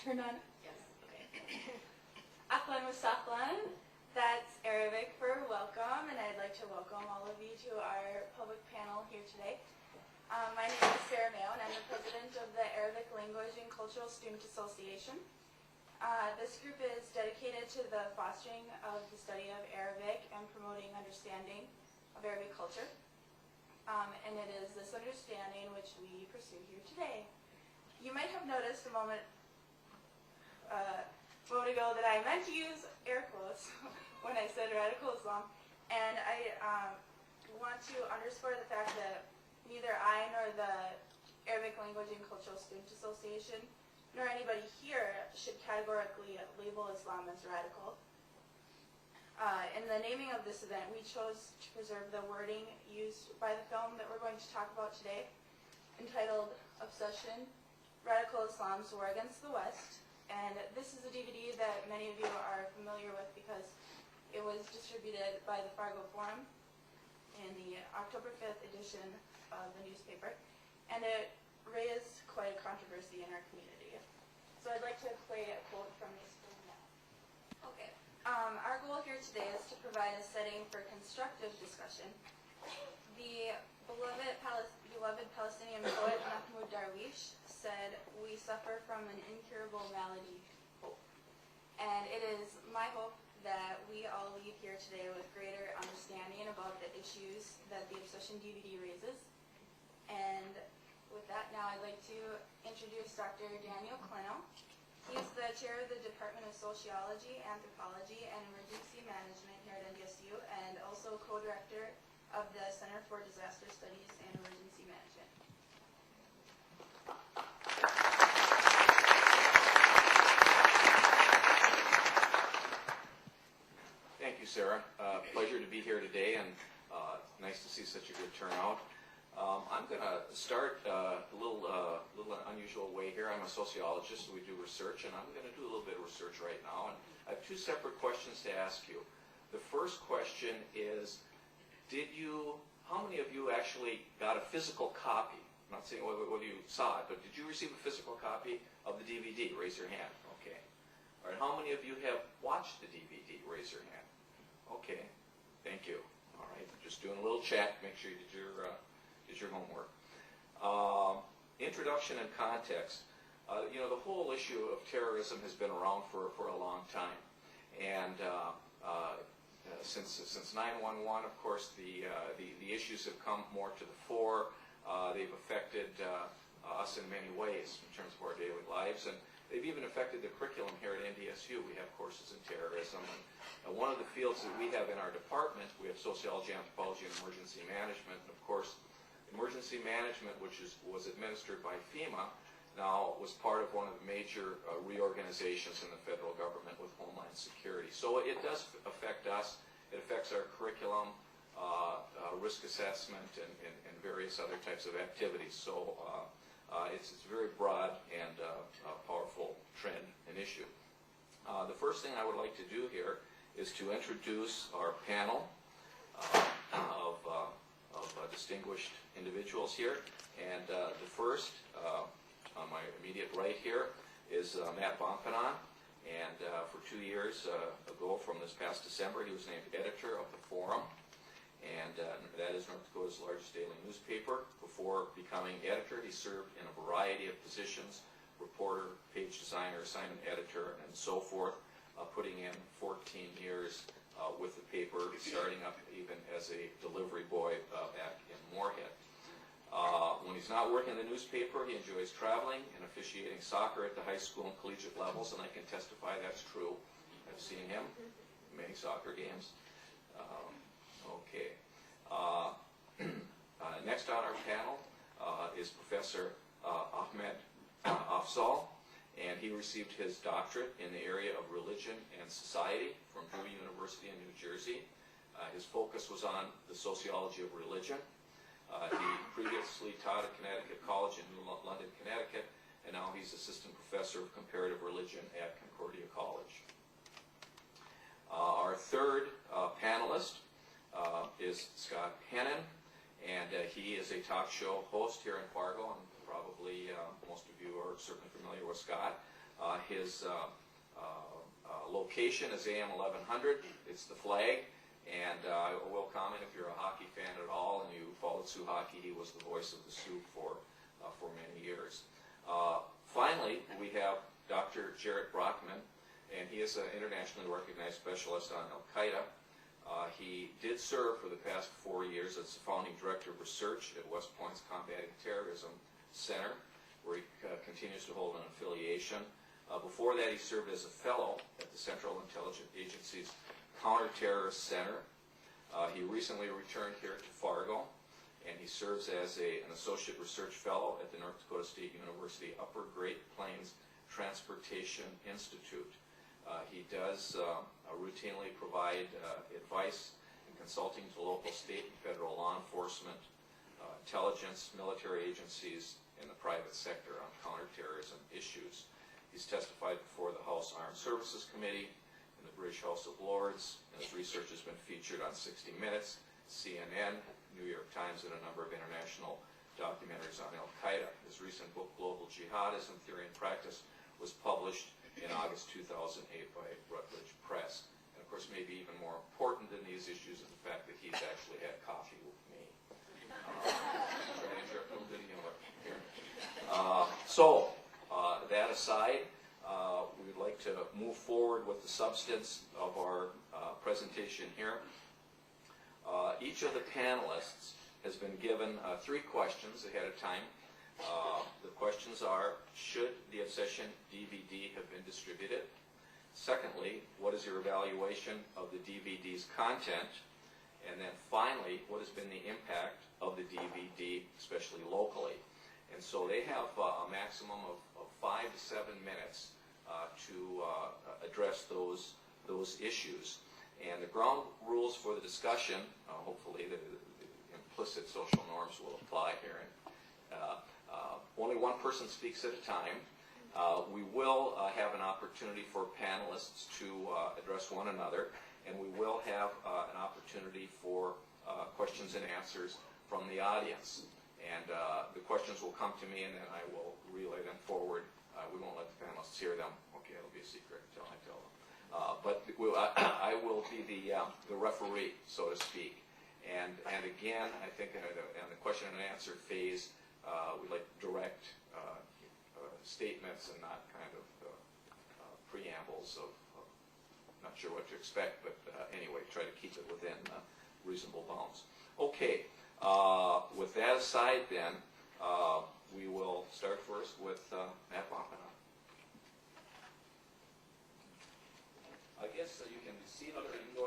turned on? Yes. Okay. Ahlan wa sahlan. That's Arabic for welcome, and I'd like to welcome all of you to our public panel here today. My name is Sarah Mayo, and I'm the president of the Arabic Language and Cultural Student Association. This group is dedicated to the fostering of the study of Arabic and promoting understanding of Arabic culture. And it is this understanding which we pursue here today. You might have noticed a moment ago that I meant to use air quotes when I said radical Islam, and I want to underscore the fact that neither I nor the Arabic Language and Cultural Student Association nor anybody here should categorically label Islam as radical. In the naming of this event, we chose to preserve the wording used by the film that we're going to talk about today, entitled Obsession, Radical Islam's War Against the West. And this is a DVD that many of you are familiar with because it was distributed by the Fargo Forum in the October 5th edition of the newspaper. And it raised quite a controversy in our community. So I'd like to play a quote from this film now. Okay. Our goal here today is to provide a setting for constructive discussion. The beloved Palestinian poet Mahmoud Darwish said, "We suffer from an incurable malady, hope." And it is my hope that we all leave here today with greater understanding about the issues that the Obsession DVD raises. And with that, now I'd like to introduce Dr. Daniel Klenow. He's the chair of the Department of Sociology, Anthropology, and Emergency Management here at NDSU, and also co-director of the Center for Disaster Studies and Emergency Management. Thank you, Sarah. Pleasure to be here today, and nice to see such a good turnout. I'm going to start a little unusual way here. I'm a sociologist, so we do research, and I'm going to do a little bit of research right now. And I have two separate questions to ask you. The first question is, how many of you actually got a physical copy? I'm not saying whether you saw it, but did you receive a physical copy of the DVD? Raise your hand. Okay. All right. How many of you have watched the DVD? Raise your hand. Okay. Thank you. All right. Just doing a little check. Make sure you did your homework. Introduction and context. The whole issue of terrorism has been around for a long time, and since 9/11, of course, the issues have come more to the fore. They've affected us in many ways in terms of our daily lives, and they've even affected the curriculum here at NDSU. We have courses in terrorism, and one of the fields that we have in our department, we have sociology, anthropology, and emergency management. And of course, emergency management, which was administered by FEMA, now was part of one of the major reorganizations in the federal government with Homeland Security. So it does affect us. It affects our curriculum, risk assessment, and various other types of activities. So it's a very broad and powerful trend and issue. The first thing I would like to do here is to introduce our panel of distinguished individuals here. And the first, on my immediate right here, is Matt Pinnon. And for 2 years ago, from this past December, he was named editor of the Forum. And that is North Dakota's largest daily newspaper. Before becoming editor, he served in a variety of positions: reporter, page designer, assignment editor, and so forth, putting in 14 years with the paper, starting up even as a delivery boy back in Moorhead. When he's not working in the newspaper, he enjoys traveling and officiating soccer at the high school and collegiate levels, and I can testify that's true. I've seen him in many soccer games. Okay. Next on our panel is Professor Ahmed Afzaal, and he received his doctorate in the area of religion and society from Drew University in New Jersey. His focus was on the sociology of religion. He previously taught at Connecticut College in New London, Connecticut, and now he's assistant professor of comparative religion at Concordia College. Our third panelist is Scott Hennen, and he is a talk show host here in Fargo, and probably most of you are certainly familiar with Scott. His location is AM 1100. It's the flag. And I will comment, if you're a hockey fan at all and you followed Sioux hockey, he was the voice of the Sioux for many years. Finally, we have Dr. Jarret Brachman, and he is an internationally recognized specialist on Al-Qaeda. He did serve for the past 4 years as the founding director of research at West Point's Combating Terrorism Center, where he continues to hold an affiliation. Before that, he served as a fellow at the Central Intelligence Agency's Counterterrorist Center. He recently returned here to Fargo, and he serves as an associate research fellow at the North Dakota State University Upper Great Plains Transportation Institute. He does routinely provide advice and consulting to local, state, and federal law enforcement, intelligence, military agencies, and the private sector on counterterrorism issues. He's testified before the House Armed Services Committee in the British House of Lords, and his research has been featured on 60 Minutes, CNN, New York Times, and a number of international documentaries on Al-Qaeda. His recent book, Global Jihadism, Theory and Practice, was published in August 2008 by Routledge Press. And of course, maybe even more important than these issues is the fact that he's actually had coffee with me. That aside, we would like to move forward with the substance of our presentation here. Each of the panelists has been given 3 questions ahead of time. The questions are, should the Obsession DVD have been distributed? Secondly, what is your evaluation of the DVD's content? And then finally, what has been the impact of the DVD, especially locally? And so they have a maximum of 5 to 7 minutes to address those issues. And the ground rules for the discussion, hopefully the implicit social norms will apply here. Only one person speaks at a time. We will have an opportunity for panelists to address one another, and we will have an opportunity for questions and answers from the audience. And the questions will come to me, and then I will relay them forward. We won't let the panelists hear them. Okay, it'll be a secret until I tell them. But I will be the referee, so to speak. And again, I think in the question and answer phase, we'd like direct statements and not kind of preambles of not sure what to expect, but anyway, try to keep it within reasonable bounds. Okay, with that aside then, we will start first with Matt Brachman. I guess you can see